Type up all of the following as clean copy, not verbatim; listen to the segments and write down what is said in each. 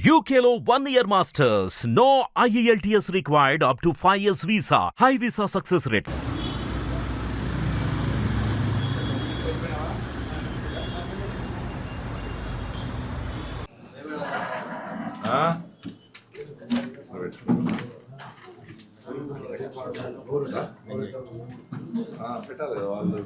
UKLO 1 year masters. No IELTS required up to 5 years visa. High visa success rate. పెట్టాలి కదా వాళ్ళు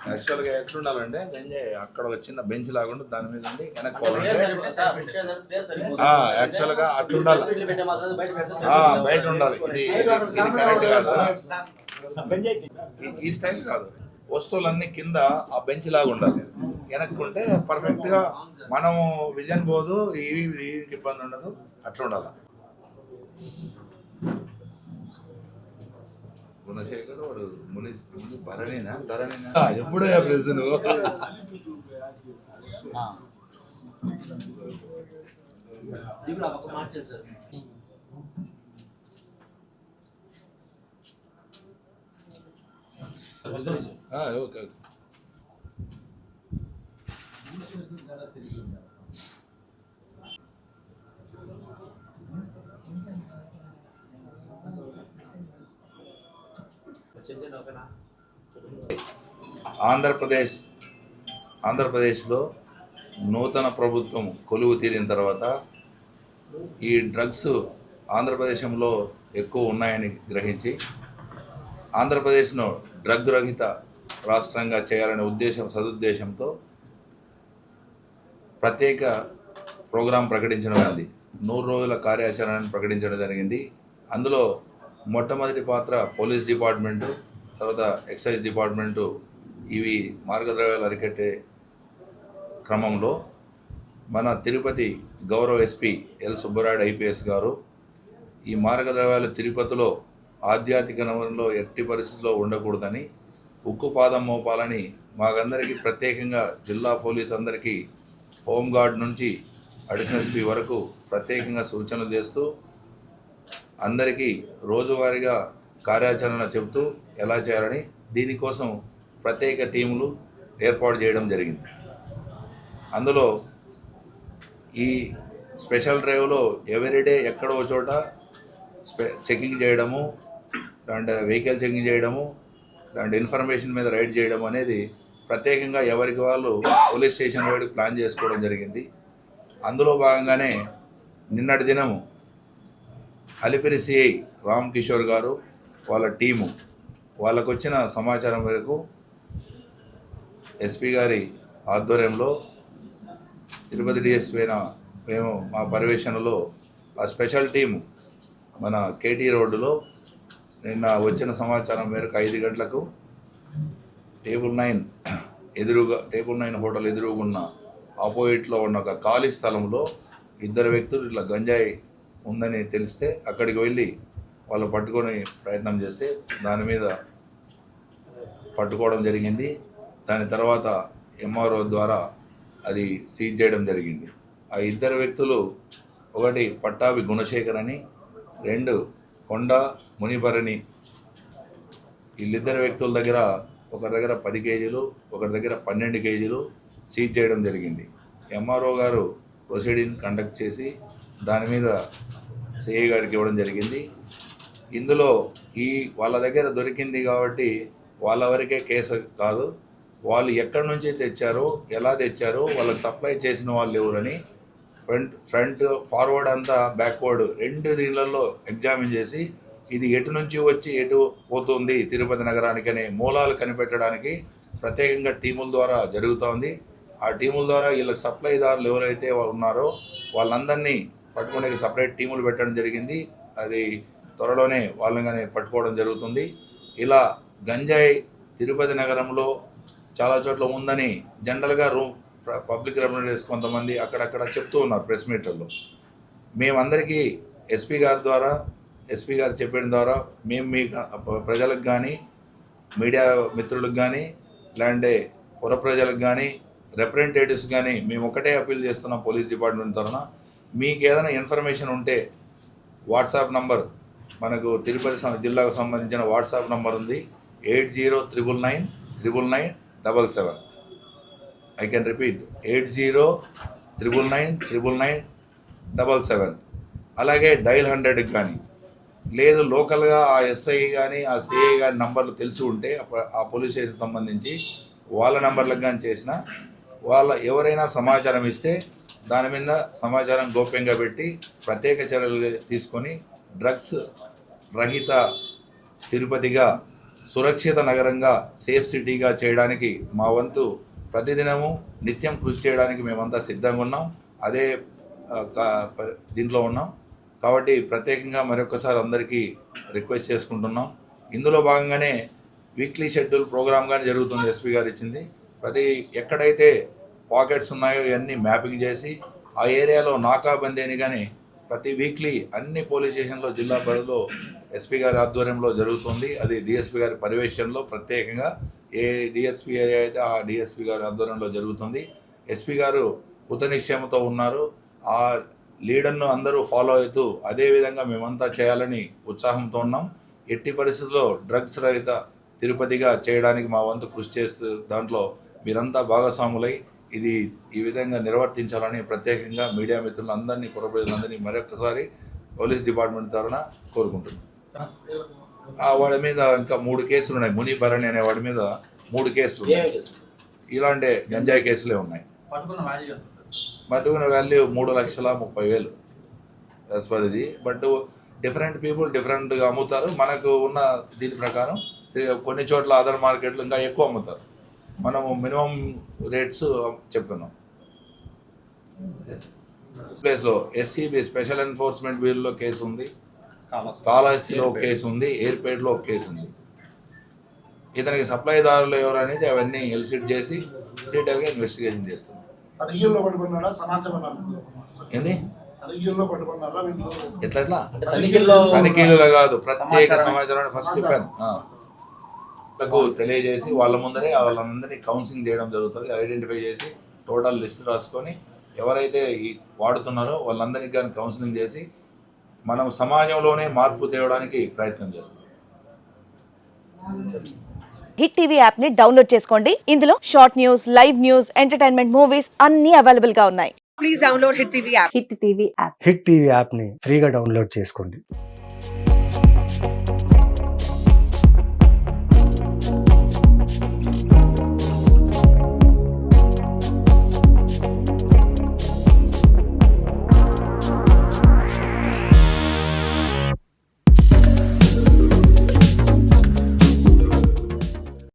యాక్చువల్గా ఎట్లుండాలంటే గంజాయి అక్కడ ఒక చిన్న బెంచ్ లాగా దాని మీద ఉండి వెనక్కి పోవాలంటే యాక్చువల్గా అట్లుండాలి, బయట ఉండాలి. ఇది ఇది కరెక్ట్ కాదు, ఈ స్టైల్ కాదు. వస్తువులన్నీ కింద ఆ బెంచ్ లాగా ఉండాలి. వెనక్కి ఉంటే పర్ఫెక్ట్గా మనము విజన్ పోదు, ఇది ఇబ్బంది ఉండదు. అట్లా ఉండాలి. గుణశేఖర్ వాడు ముని భరణినా ధరణినా ఎప్పుడే ప్రజలు ఓకే. ఆంధ్రప్రదేశ్లో నూతన ప్రభుత్వం కొలువు తీరిన తర్వాత ఈ డ్రగ్స్ ఆంధ్రప్రదేశంలో ఎక్కువ ఉన్నాయని గ్రహించి ఆంధ్రప్రదేశ్ను డ్రగ్ రహిత రాష్ట్రంగా చేయాలనే సదుద్దేశంతో ప్రత్యేక ప్రోగ్రాం ప్రకటించడం జరిగింది. 100 రోజుల కార్యాచరణను ప్రకటించడం జరిగింది. అందులో మొట్టమొదటి పాత్ర పోలీస్ డిపార్ట్మెంటు, తర్వాత ఎక్సైజ్ డిపార్ట్మెంటు ఇవి మార్గద్రవ్యాలు అరికట్టే క్రమంలో మన తిరుపతి గౌరవ ఎస్పీ ఎల్ సుబ్బరాయుడు ఐపీఎస్ గారు ఈ మార్గద్రవ్యాలు తిరుపతిలో ఆధ్యాత్మిక నగరంలో ఎట్టి పరిస్థితుల్లో ఉండకూడదని, ఉక్కుపాదం మోపాలని మాకందరికీ ప్రత్యేకంగా జిల్లా పోలీస్ అందరికీ హోంగార్డ్ నుంచి అడిషనల్ ఎస్పీ వరకు ప్రత్యేకంగా సూచనలు చేస్తూ అందరికీ రోజువారీగా కార్యాచరణ చెబుతూ ఎలా చేయాలని దీనికోసం ప్రత్యేక టీములు ఏర్పాటు చేయడం జరిగింది. అందులో ఈ స్పెషల్ డ్రైవ్లో ఎవ్రీడే ఎక్కడో చోట చెకింగ్ చేయడము, అండ్ వెహికల్ చెకింగ్ చేయడము, అండ్ ఇన్ఫర్మేషన్ మీద రైడ్ చేయడం అనేది ప్రత్యేకంగా ఎవరికి వాళ్ళు పోలీస్ స్టేషన్ వైపు ప్లాన్ చేసుకోవడం జరిగింది. అందులో భాగంగానే నిన్నటి దినము అలిపిరి సిఐ రామ్ కిషోర్ గారు వాళ్ళ టీము వాళ్ళకు వచ్చిన సమాచారం మేరకు ఎస్పీ గారి ఆధ్వర్యంలో తిరుపతి డిఎస్పీ అయిన మేము మా పర్యవేక్షణలో ఆ స్పెషల్ టీము మన కేటీ రోడ్డులో నిన్న వచ్చిన సమాచారం మేరకు 5 గంటలకు టేబుల్ 9 హోటల్ ఎదురుగున్న ఆపోజిట్లో ఉన్న ఒక ఖాళీ స్థలంలో 2 వ్యక్తులు ఇట్లా గంజాయి ఉందని తెలిస్తే అక్కడికి వెళ్ళి వాళ్ళు పట్టుకొని ప్రయత్నం చేస్తే దాని మీద పట్టుకోవడం జరిగింది. దాని తర్వాత ఎంఆర్ఓ ద్వారా అది సీజ్ చేయడం జరిగింది. ఆ 2 వ్యక్తులు, ఒకటి పట్టాభి గుణశేఖర్ అని, 2 కొండ మునిభరణి. వీళ్ళిద్దరు వ్యక్తుల దగ్గర ఒకరి దగ్గర 10 కేజీలు, ఒకరి దగ్గర 12 కేజీలు సీజ్ చేయడం జరిగింది. ఎంఆర్ఓ గారు ప్రొసీడింగ్ కండక్ట్ చేసి దాని మీద సిఐ గారికి ఇవ్వడం జరిగింది. ఇందులో వాళ్ళ దగ్గర దొరికింది కాబట్టి వాళ్ళ వరకే కేసు కాదు, వాళ్ళు ఎక్కడి నుంచి తెచ్చారో, ఎలా తెచ్చారో, వాళ్ళకి సప్లై చేసిన వాళ్ళు ఎవరని ఫ్రంట్ ఫార్వర్డ్ అంతా బ్యాక్వర్డ్ 2 దీనిలలో ఎగ్జామిన్ చేసి ఇది ఎటు నుంచి వచ్చి ఎటు పోతుంది తిరుపతి నగరానికి అనే మూలాలు కనిపెట్టడానికి ప్రత్యేకంగా టీముల ద్వారా జరుగుతోంది. ఆ టీముల ద్వారా వీళ్ళకి సప్లైదారులు ఎవరైతే ఉన్నారో వాళ్ళందరినీ పట్టుకునే సపరేట్ టీములు పెట్టడం జరిగింది. అది త్వరలోనే వాళ్ళని పట్టుకోవడం జరుగుతుంది. ఇలా గంజాయి తిరుపతి నగరంలో చాలా చోట్ల ఉందని జనరల్గా పబ్లిక్ రెప్రజెంటేటివ్స్ కొంతమంది అక్కడక్కడ చెప్తూ ఉన్నారు ప్రెస్ మీట్లలో. మేమందరికీ ఎస్పీ గారు చెప్పిన ద్వారా మేము మీ ప్రజలకు కానీ, మీడియా మిత్రులకు కానీ, లేదంటే పుర ప్రజలకు కానీ, రిప్రజెంటేటివ్స్ కానీ మేము ఒకటే అప్పీల్ చేస్తున్నాం పోలీస్ డిపార్ట్మెంట్ తరఫున. మీకు ఏదైనా ఇన్ఫర్మేషన్ ఉంటే వాట్సాప్ నంబర్, మనకు తిరుపతి జిల్లాకు సంబంధించిన వాట్సాప్ నంబర్ ఉంది 8099999977. I can repeat 8099999977. అలాగే డైల్ 100కి కానీ లేదు లోకల్గా ఆ ఎస్ఐ కానీ ఆ సిఐ కానీ నంబర్లు తెలిసి ఉంటే ఆ పోలీస్ స్టేషన్ సంబంధించి వాళ్ళ నంబర్లకు కానీ చేసిన వాళ్ళ ఎవరైనా సమాచారం ఇస్తే దాని మీద సమాచారం గోప్యంగా పెట్టి ప్రత్యేక చర్యలు తీసుకొని డ్రగ్స్ రహిత తిరుపతిగా సురక్షిత నగరంగా సేఫ్ సిటీగా చేయడానికి మా వంతు ప్రతిదినము నిత్యం కృషి చేయడానికి మేమంతా సిద్ధంగా ఉన్నాం. అదే దీంట్లో ఉన్నాం కాబట్టి ప్రత్యేకంగా మరొకసారి అందరికీ రిక్వెస్ట్ చేసుకుంటున్నాం. ఇందులో భాగంగానే వీక్లీ షెడ్యూల్ ప్రోగ్రామ్ కానీ జరుగుతుంది. ఎస్పీ గారు ఇచ్చింది. ఎక్కడైతే పాకెట్స్ ఉన్నాయో ఇవన్నీ మ్యాపింగ్ చేసి ఆ ఏరియాలో నాకాబందీ అని కానీ ప్రతి వీక్లీ అన్ని పోలీస్ స్టేషన్లో జిల్లా పరిధిలో ఎస్పీ గారి ఆధ్వర్యంలో జరుగుతుంది. అది డిఎస్పీ గారి పర్యవేక్షణలో ప్రత్యేకంగా ఏ డిఎస్పీ ఏరియా అయితే ఆ డిఎస్పీ గారి ఆధ్వర్యంలో జరుగుతుంది. ఎస్పీ గారు కృతనిశ్చయంతో ఉన్నారు. ఆ లీడర్ను అందరూ ఫాలో అవుతూ అదేవిధంగా మేమంతా చేయాలని ఉత్సాహంతో ఉన్నాం. ఎట్టి పరిస్థితుల్లో డ్రగ్స్ రహిత తిరుపతిగా చేయడానికి మా వంతు కృషి చేస్తూ దాంట్లో మీరంతా భాగస్వాములై ఇది ఈ విధంగా నిర్వర్తించాలని ప్రత్యేకంగా మీడియా మిత్రులందరినీ పురప్రజలందరినీ మరొకసారి పోలీస్ డిపార్ట్మెంట్ తరఫున కోరుకుంటున్నాం. వాడి మీద ఇంకా 3 కేసులు ఉన్నాయి. ముని భరణి అనే వాడి మీద 3 కేసులు ఉన్నాయి. ఇలాంటి గంజాయి కేసులే ఉన్నాయి. పట్టుకున్న వాల్యూ 3,30,000 యాజ్ పర్ ఇది. బట్ డిఫరెంట్ పీపుల్ డిఫరెంట్గా అమ్ముతారు. మనకు ఉన్న దీని ప్రకారం కొన్ని చోట్ల అదర్ మార్కెట్లు ఇంకా ఎక్కువ అమ్ముతారు. మనము మినిమం రేట్స్ చెప్తున్నాం. ప్లేస్లో ఎస్సీబీ స్పెషల్ ఎన్ఫోర్స్మెంట్ బ్యూరోలో కేసు ఉంది, కాళహస్తిలో ఒక కేసు ఉంది, ఎయిర్పేట్లో ఒక కేసు ఉంది. ఇతనికి సప్లైదారులు ఎవరు అనేది అవన్నీ ఎల్సిట్ చేసి డీటెయిల్గా ఇన్వెస్టిగేషన్ చేస్తున్నాం. ఏంది ఎట్లా తనిఖీలుగా కాదు, ప్రత్యేక సమాచారాన్ని ఫస్ట్ చెప్పాను తెలియజేసి వాళ్ళ ముందరే వాళ్ళందరినీ కౌన్సిలింగ్ చేయడం జరుగుతుంది. ఐడెంటిఫై చేసి టోటల్ లిస్ట్ రాసుకొని ఎవరైతే వాడుతున్నారో వాళ్ళందరికీ కానీ కౌన్సిలింగ్ చేసి మనం సమాజంలోనే మార్పు తేవడానికి ప్రయత్నం చేస్తాం. హిట్ టీవీ యాప్ ని డౌన్లోడ్ చేసుకోండి. ఇందులో short news, live news, entertainment movies అన్ని అవైలబుల్ గా ఉన్నాయి. Please download hit TV app. Hit TV app ని ఫ్రీగా డౌన్లోడ్ చేసుకోండి.